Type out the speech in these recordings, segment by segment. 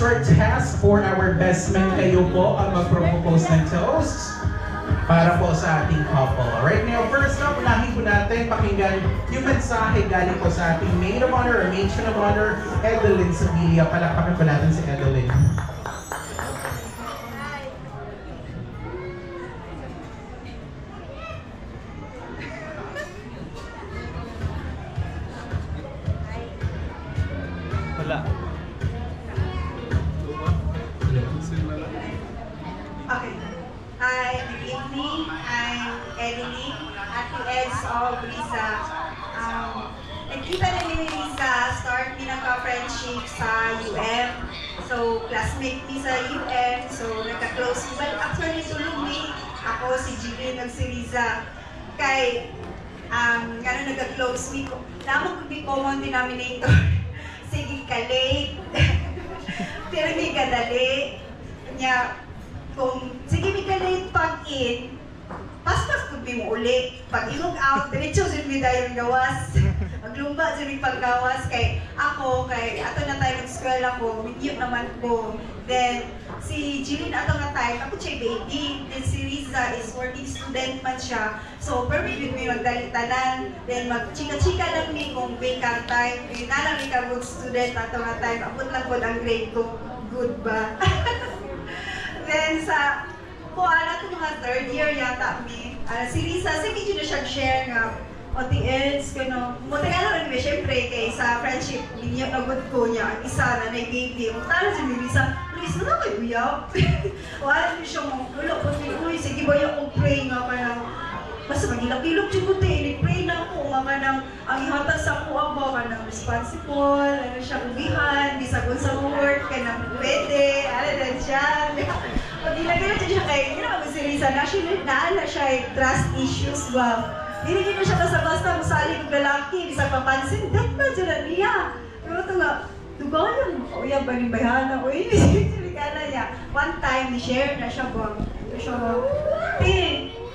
short test for our best man. Kayo po ang mag-propose ng toast para po sa ating couple. Alright, now first up, unahin po natin pakinggan yung mensahe galing po sa ating maid of honor or matron of honor, Edeline Sevilla. Palakpakan po natin si Edeline. Wala. Okay. Hi, good evening. I'm Edeline, Ate Eds of Risa. Nagkita na ni Risa, start pinaka-friendship sa UM. So, classmate mi sa UM. So, nagka-close. Well, actually, tulong mi. Ako, si Jillian, ag si Risa. Kay, gano'n nagka-close mi. Naman kung di common denominator. Sige ka late. Pero hindi ka dali. Kanya, kung sige mi ka late pag-in, pas-pas kung di mo uli. Pag ilog out, diretso din mi dahil gawas. Maglumba din mi paggawas. Kay ako, kay ato na tayo mag-school ako, video naman ko. Then, si Jillian ato nga time, ako siya baby. Then si Riza is working student man siya. So, perfect din mi magdalitanan. Then, mag-chika-chika lang mi kung vacant time. Yun na lang mi ka good student ato nga time. Abot lang po ang grade ko. Good ba? Then, sa kuala ko mga third year yata mi. Si Riza, sige dyan na siya share nga. O TLs, kano. Muti nga lang rin, syempre, kay sa friendship, hindi niya nagod ko niya, ang isa na nag-baby. Mutala si Risa, Risa na kayo buyak. Wala niyo siya mga ulo, kasi uy, sige ba yung kong pray nga ka ng, basta magilap-ilap siya puti, nag-pray na ako, nga ng, ang ihatag sa ako ako, ka ng responsible, ano siya, ubihan, bisagon sa work, ka ng pwede, ano din siya. Pag ilagay na siya kay, ginawa ko si Risa, national na siya, trust issues ba? Hindi na siya basta-basta musali ng lalaki, isang papansin, dat ba dyan niya? Pero ito nga, dugayan, o yan ba ng bayana? O yun, sinikala niya. One time, ni-share na siya ba? Siya ba?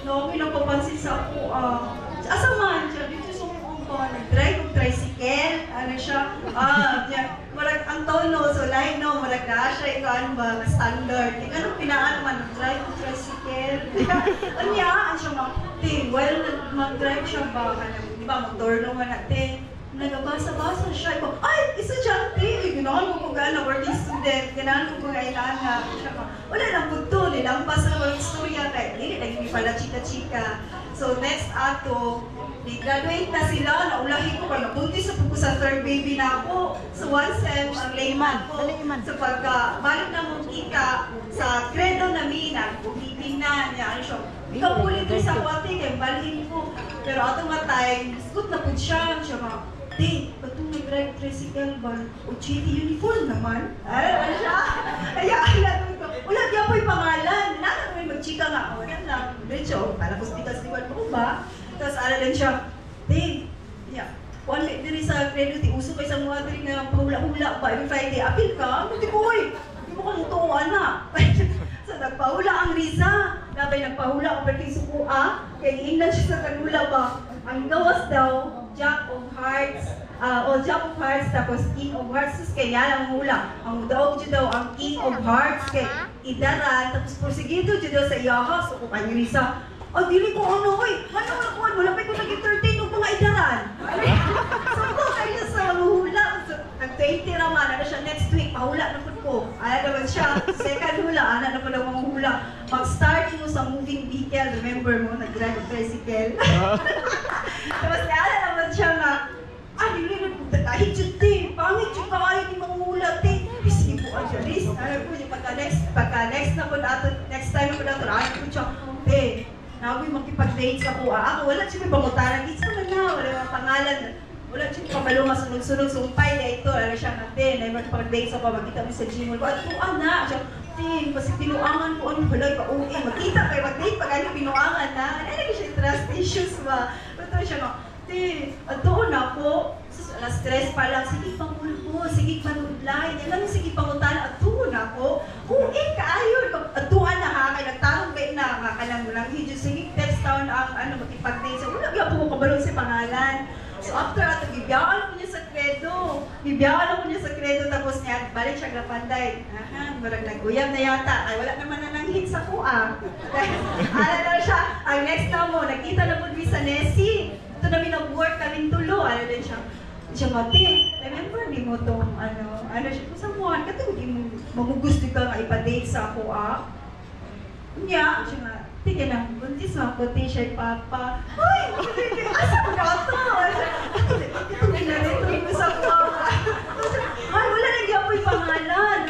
No, may napapansin sa ako, asa man siya, dito sa mga nag-drive ng tricycle, ano siya, marag ang tono, so like no, marag na siya, ikaw ano ba, standard. Ikaw ano, pinaan man, nag-drive ng tricycle. Anyaan siya while mag-drive siya ba, di ba, motor naman natin, nagabasa-basa siya, ay, estudyante, ginawa ko gana, working student, ganahan ko kailangan, wala nang punto, nilampas na walang istorya, kaya hindi naging pala chika-chika. So next ato, graduate na sila, naulahin ko pa, nabuntis sa pupo sa third baby na ako, so one sem, ang layman ko, so pagka, balik na mong kita, sa credo namin, nagpumibing na, niya, ano siya, ikaw ulit rin sa kwate, kaya balhin ko. Pero ato nga time, discut na po siya nga, ba't itong nag-drive tricycle ba? O chiti uniform naman? Ano siya? Kaya ko, wala diya po yung pangalan. Nala naman mag-chika nga, wala lang. Diretso, parang hospital-stiwan po ba? Tapos ala lang siya, wala din sa credo, uso kayo sa mga din na pahula-hula pa, every Friday, apil ka? Hindi ko, hindi mo ka lutuan na. So, nagpahula ang Riza. Dabay nagpahula ang pwede sukua. Kaya iingnan siya sa kanula ba? Ang gawas daw, Jack of Hearts, Jack of Hearts, tapos King of Hearts. Tapos kaya lang hula. Ang daw daw ang King of Hearts. Kaya idaran, tapos porsigido daw sa iyaha. So, kung kanyo Riza, dili ko ano, wala pa ko nag-entertain ng mga idaran. So, ko kayo sa hula. So, nag-20 naman, ano siya next week, pahula na ko. Naman siya, second hula, na pala mga hula. Mag-start mo sa moving vehicle, remember mo, nag-drive ng tricycle. Tapos kaya naman siya nga, hindi rin po, dahil dyan din, pangit yung kawain yung mga hula, din. Sige po, Angelis, pagka-next na po nato, next time na po nato, ko siya, nabi makipag-date sa po. Ako, wala siya may pangutaran, it's naman na, wala mga pangalan. Wala siya pabalo nga sunod-sunod, sumpay na ito, ano siya natin, na magpag-date sa pamagkita mo sa Gmail ko, at tuan na, siya, kasi pinuangan ko, ano pala, pa-uwi, magkita kayo, mag-date, pag ano pinuangan na, ano siya, trust issues ba? Pero siya nga, at doon ako, stress pa lang, sige pangulpo, sige panudlay, yan lang sige pangutan, at doon ako, kaayon, at doon na ha, kaya nagtarong ba na, makalang mo lang, sige, text down ang, makipag-date, so wala, po ko kabalong si pangalan. So after ato, bibiyaan ko niya sa kredo. Bibiyakan ako niya sa kredo, tapos niya, balik siya napanday. Aha, marag nag-uyam na yata. Ay, wala naman na nang hit sa kuha. Ano na siya, ang next na mo, nakita na po sa Nessie. Ito namin nag-work kaming tulo. Ano din siya, siya mati, remember ni mo tong ano siya, kung samuhan, katong di mo magugusto ka nga ipa-date sa ako, Nya, siya nga, tingin na, buntis nga ko, t-shirt, papa. Ay, asa ko na ito? Ito ginarito mo sa ko. Ay, wala nang gapoy pangalan.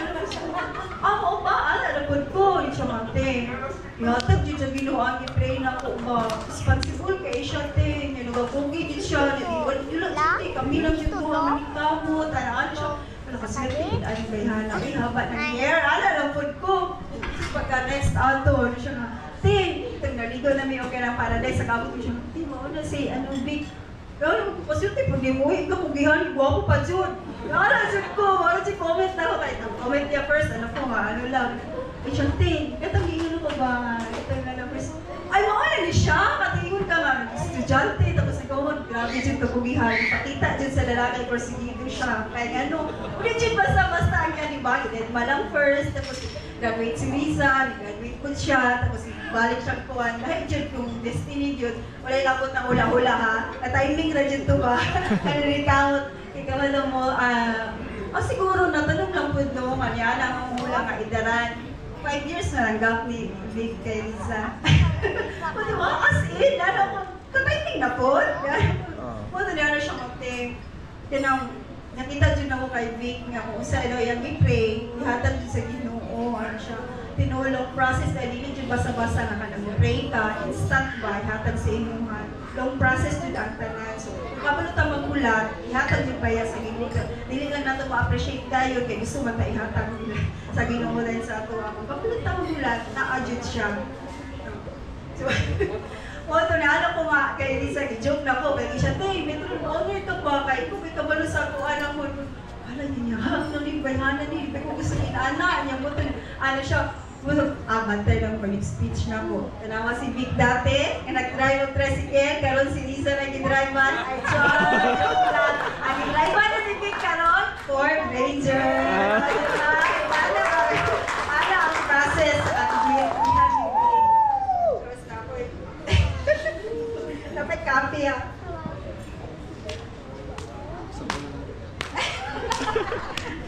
Ako ba? Nalapod ko. Siya mate. Yatag dyan sa binuhaan, i-pray na ko ba? Responsible kay siya, te. Nagagpogi din siya. Kami lang siya ko, manikamot. Ano siya? Nakaserte, ano ba yan? Ay, haba ng hair. Nalapod ko. Pagka next auto, ano siya nga, Tin, itong naligo namin okay ng paradise sa kamot ko siya, Tin, mauna si, Big, gano'n ko kasi, Tin, pag nimuhin ka, pugihan, guwapo pa dyan. Gano'n, dyan ko, maroon si comment na ako, kahit ang comment niya first, ano lang. Ay siya, Tin, katang hiyon ko ba, ito na lang first. Ay, mauna ni siya, katingon ka nga, estudyante, tapos ikaw, grabe dyan ka pugihan, pakita dyan sa lalaki, porsigido siya. Kaya legit basta-basta ang yan, diba? Malang first, tapos graduate si Risa, graduate po siya, tapos balik siyang kuwan. Dahil dyan kung destiny yun, wala ilabot ng hula-hula ha. Na-timing na dyan to ba? Kanirikawot, ikaw alam mo, siguro natanong lang po no, kanya na ang hula nga idaran. 5 years na lang gap ni Vic kay Risa. O diba, as in, ka-timing na po. Punto niya na siya mag-ting. Nakita dyan ako kay Vic nga kung sa yung i-pray, ihatag dyan sa Ginoo, siya, tinulong process na hindi dyan basa-basa na ka nag-pray ka, instant ba, ihatag sa inuhan. Long process dyan ang tanan. So, kapag ito magulat, ihatag dyan ba yan sa Ginoo. Dili lang natin ma-appreciate tayo, kaya gusto man tayo ihatag sa Ginoo dahil sa ato ako. Kapag ito magulat, na-adjust siya. So, Moto na ano ko nga kay Lisa, joke na ko, kay siya, Tay, may honor ka ba? Kay kung may kabalo sa ako, anak mo, ala niya, nang libayhanan ni, kung gusto ni Ana, niya mo siya, bantay lang pag speech na ko. Kanawa si Vic dati, nag-drive ng tricycle, karon si Lisa nag-drive-an, ay joke lang. Ang drive-an na si Vic karon, Ford Ranger. Ano ang process at dapat copy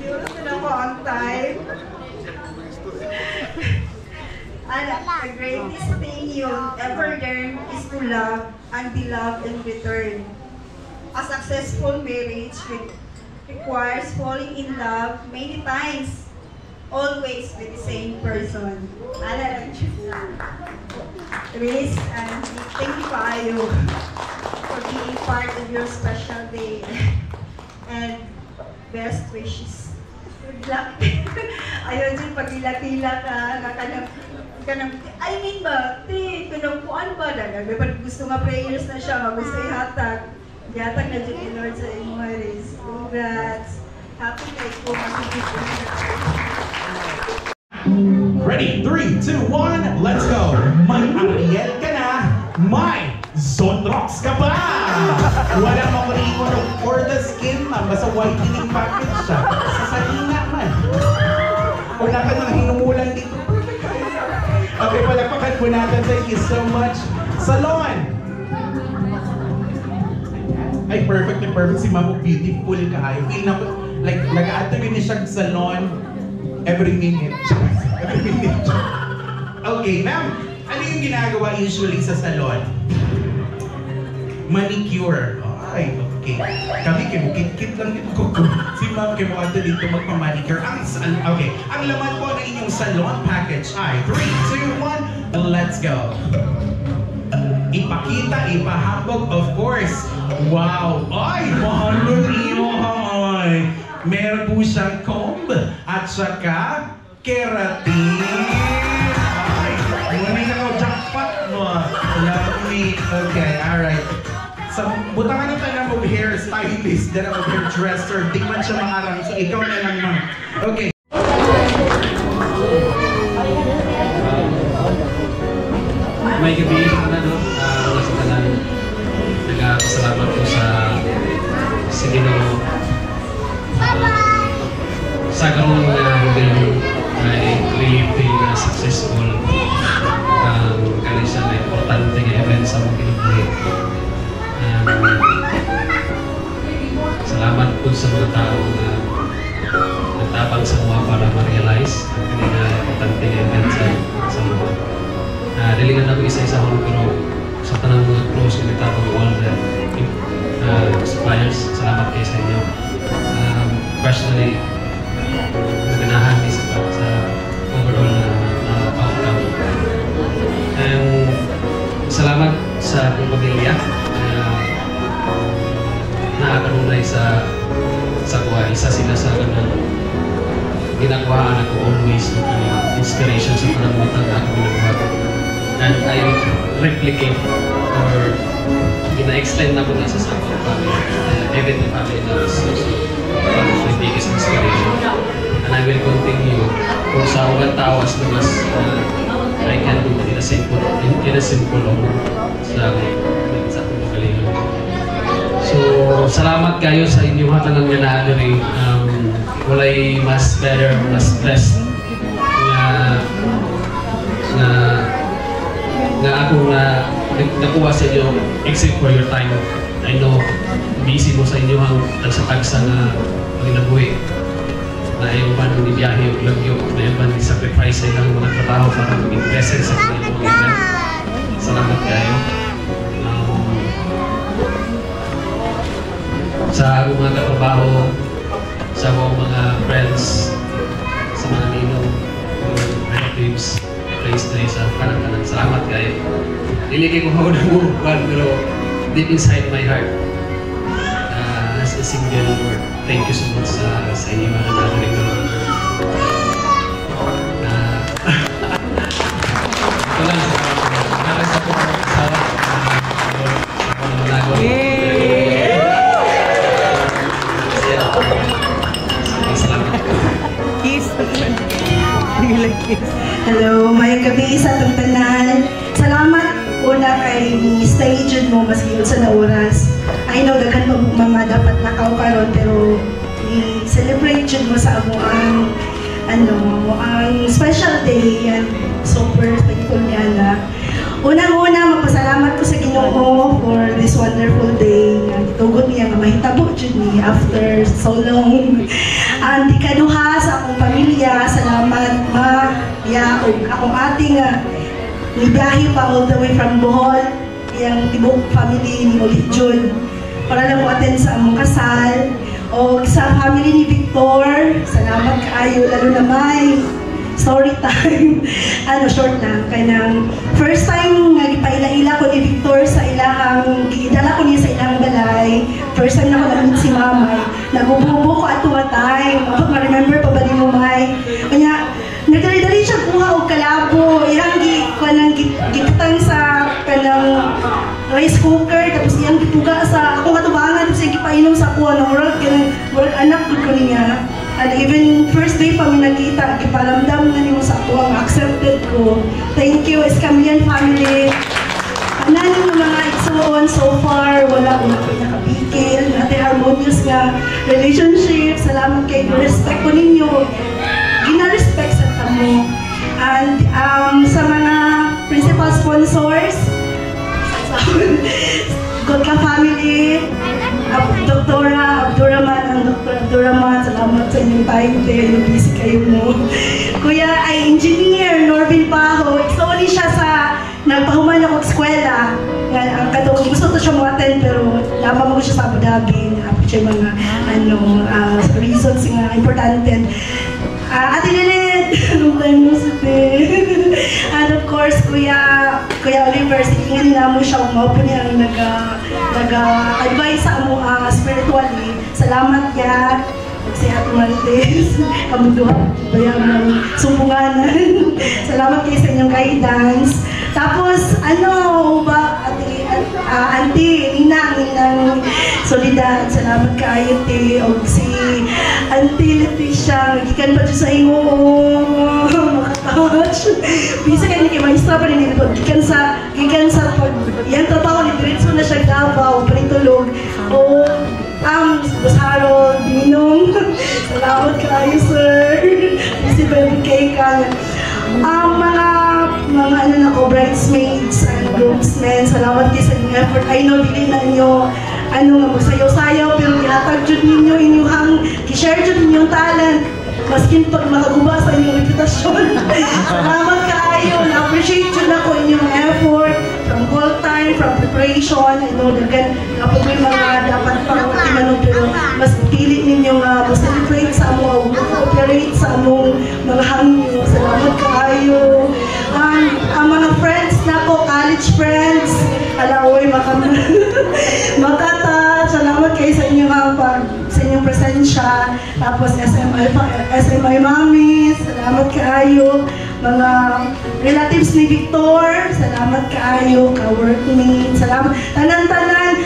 Yun sila ko on time. The greatest thing you ever learn is to love and be loved in return. A successful marriage requires falling in love many times, always with the same person. Grace and thank you Paayo for being part of your special day and best wishes. Good luck. Ayun dyan pag-ila-kila ka, I mean ba, kanang kuan ba, gusto nga prayers na siya, gusto ihatag. Ihatag na dyan ni Lord sa imo, Grace. Congrats. Happy kay ko, Ready? 3, 2, 1, let's go! May Ariel ka na, may Zonrox ka pa! Wala mamariko for the skin man, basta whitening package siya. Sa salina man. Wala ka nang hinumulan dito. Okay, palakpakan po natin. Thank you so much. Salon! Ay, perfect si Mamo. Beautiful kayo. Feel na, like, nag-aatagin niya siyang salon every minute. Okay, ma'am. Ano yung ginagawa usually sa salon? Manicure. Ay, okay. Kami kit lang yung kuko. Si ma'am kimo ato dito magpa-manicure. Okay. Ang laman po ng inyong salon package ay 3, 2, 1, let's go. Ipakita, ipahambog, of course. Wow! Ay, mahal niyo, ay. Meron po siyang comb at saka keratin. Ay, muna na ko jackpot mo. Love me. Okay, alright. So, butangan na tayo ng hair stylist, then ang hairdresser. Di man siya maarang. So, ikaw na lang, ma'am. Okay. May gabi na doon. Wala sa tanan. Nagpasalamat po sa Ginoo sa mga tao na nagtabang sa mga para ma-realize ang pinaka-importante ng event sa mga. Diligan ako isa-isa ko, pero sa tanang mga close na nagtabang all the suppliers, salamat kayo sa inyo. Personally, naganahan din sa overall na outcome. Salamat sa akong pamilya na nakanunay sa kuha. Isa sila sa ganang ginagawa ako always inspiration sa parang matang ako ginagawa. And I replicate or gina-extend na ko na sa akong family. Even the family na is one of my biggest inspiration. And I will continue kung sa ugat tawas na mas I can do in a simple sa akong magalingan. So, salamat kayo sa inyong hatanang ganaan. Walay mas better, mas blessed na akong nakuha sa inyo except for your time. I know, busy mo sa inyo ang tagsa-tagsa na paginabuhi. Na ayaw ba nang ibiyahe o lagyo, na ayaw ba nang sacrifice sa ilang mga trabaho para maging present sa kanilang mga event. Salamat kayo. Sa akong mga katrabaho, sa akong mga friends, sa mga ninong, relatives, place na isa, kanang-kanang salamat kayo. Iligay ko ako ng buwan, pero deep inside my heart, as a single word, thank you so much sa inyo mga nanalig na ito lang sa po sa nanalig. Salamat. Kiss. Hello, may gabi sa tanan. Salamat una kay stage mo mas giyod sa oras. I know daghan mga dapat nakaw karon pero i-celebrate jud mo sa amo ang ang special day and super thankful niya. Unang-una magpasalamat ko sa Ginoo for this wonderful day. Gitugot niya nga mahitabo jud ni after so long. Ang ikaduha sa akong pamilya, salamat ma ya og akong ate nga nibiyahe pa all the way from Bohol, yung tibok family ni Ulit Jun para lang mo attend sa among kasal. O sa family ni Victor, salamat kaayo, lalo na may story time. Short lang. Kaya nang first time nga gipaila-ila ko ni Victor sa ilahang, gidala ko niya sa ilahang balay. First time na ko na-meet si Mamay. Nagububo ko at time. Kapag ma-remember pa ba ni mo, May? Kanya, nagdali-dali siya buha o kalabo. Iyang gitang sa kanang rice cooker. Tapos iyang gipuga sa akong katubangan. Tapos iyang gipainom sa kuha ng work anak ko niya. And even first day pa may nakita, iparamdam na niyo sa ako ang accepted ko. Thank you, Escamillan family. Kanan yung mga igsoon so far, wala ko na pinakabikil. Natin harmonious nga relationship. Salamat kayo, respect ko ninyo. Gina-respect sa tamo. And sa mga principal sponsors, Godka family, Doktora Abduraman, ang Dr. Abduraman, salamat sa inyong time, tayo busy kayo mo. Kuya ay engineer, Norvin Paho, exoli siya sa nagpahuman ako sa eskwela. Ang katong gusto ko siya mo-attend pero lamang mo siya sa Abu Dhabi. Happy siya mga reasons nga importante. Ate Lilit, long time mo sa and of course, Kuya Oliver, sikingan na mo siya, umaupo niya ang nag-advise sa amo spiritually. Salamat ya. Si Ate Marites, kamunduhan, bayang ng sumpunganan. Salamat kayo sa inyong guidance. Tapos, Auntie, Ninang Solidad, salamat kayo, te. O si Auntie Leticia, gikan pa dyan sa inyo, makatouch. Bisa kayo ni Maestra pa rin ito. Gikan sa yan trabaho ni Diretso na siya Davao, Pritulog. O, Boss Harold, Ninong, salamat kayo, sir. Si Baby Cake, mga bridesmaids and groomsmen, salamat kayo sa inyong effort. I know, dili na nyo ano nga magsayaw-sayaw pero ihatag jud ninyo inyong i-share jud ninyong talent maskin pag makaguba sa inyong reputasyon. Salamat kaayo, na-appreciate jud ako inyong effort from call time, from preparation. I know dagan kapag may mga dapat pang tinanong pero mas pili ninyo nga mag-celebrate sa among cooperate sa among mga hangyo. Salamat kaayo. Ang mga friends na ko, college friends, alaoy makata, salamat kayo sa inyong presensya. Tapos SMI Mami, salamat kayo. Mga relatives ni Victor, salamat kayo. Ka-workmate, salamat. Tanan-tanan,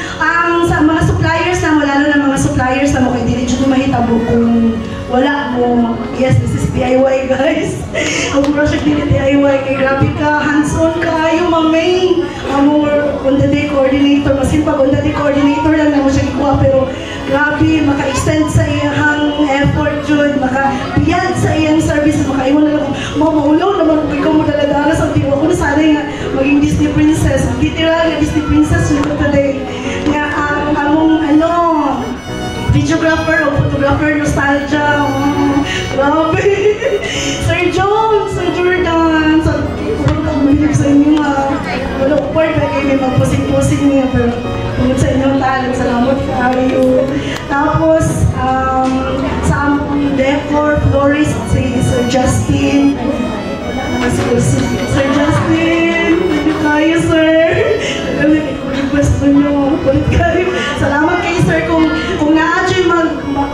sa mga suppliers na mo, lalo na mga suppliers na mo, kay dili dyan mahitabo kung wala mo. Yes, this is DIY guys. Ang project nila DIY, kay grabe ka, hands-on kayo, mamay. On the day coordinator, masin pag on the day coordinator lang na mo siya ikuha, pero grabe, maka-extend sa iyang effort yun, maka-biyad sa iyang services, maka-iwan na lang, maulaw naman kung ikaw mo daladala sa tiwa ko na sana nga maging Disney princess, literal nga Disney princess yun today. Nga ang among videographer o photographer nostalgia, grabe. Sir John, Sir Jordan, sa inyo nga, wala ko part ba kayo may magpusing-pusing niya, pero tungkol sa inyong talent, salamat kayo. Tapos, sa among decor, florist, si Sir Justin. Sir Justin, hindi kayo, sir. Request mo nyo, ulit kayo. Salamat kayo, sir, kung na-adyo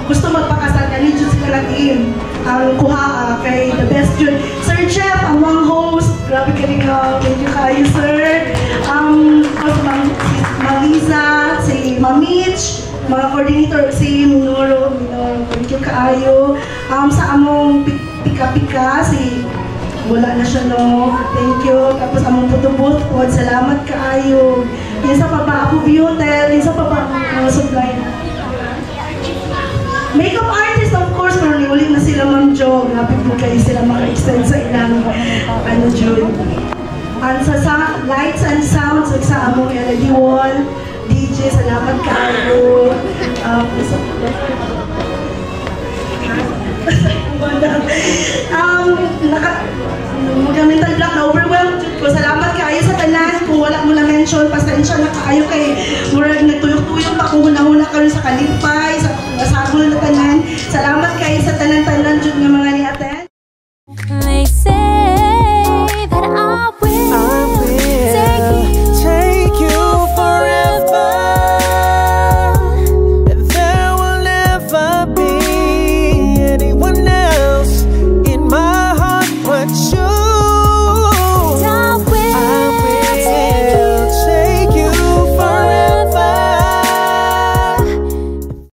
gusto magpakasal, kanidyo sila natin ang kuha kay the best yun. Sir Jeff, among host, grabe ka rin thank you kayo, sir. Marisa, si Mamich, mga coordinator, si Minoro, thank you kayo. Sa among pika-pika, si wala na siya, no? Thank you. Tapos among photobooth po, salamat kaayo. Isa pa ba ako hotel, isa pa ba supply. Makeup artist, of course, pero niulit na sila, Ma'am Jo. Grabe po kayo sila maka-extend sa ilang June. Sa lights and sounds, sa among LED wall, DJ, salamat kayo. Mental block na overwhelmed ko. Salamat kayo sa tanan. Kung wala mo na mention, pasensya na kayo kay murag nagtuyok-tuyok pa kung huna-huna kayo sa kalipay, sa asagol na tanan.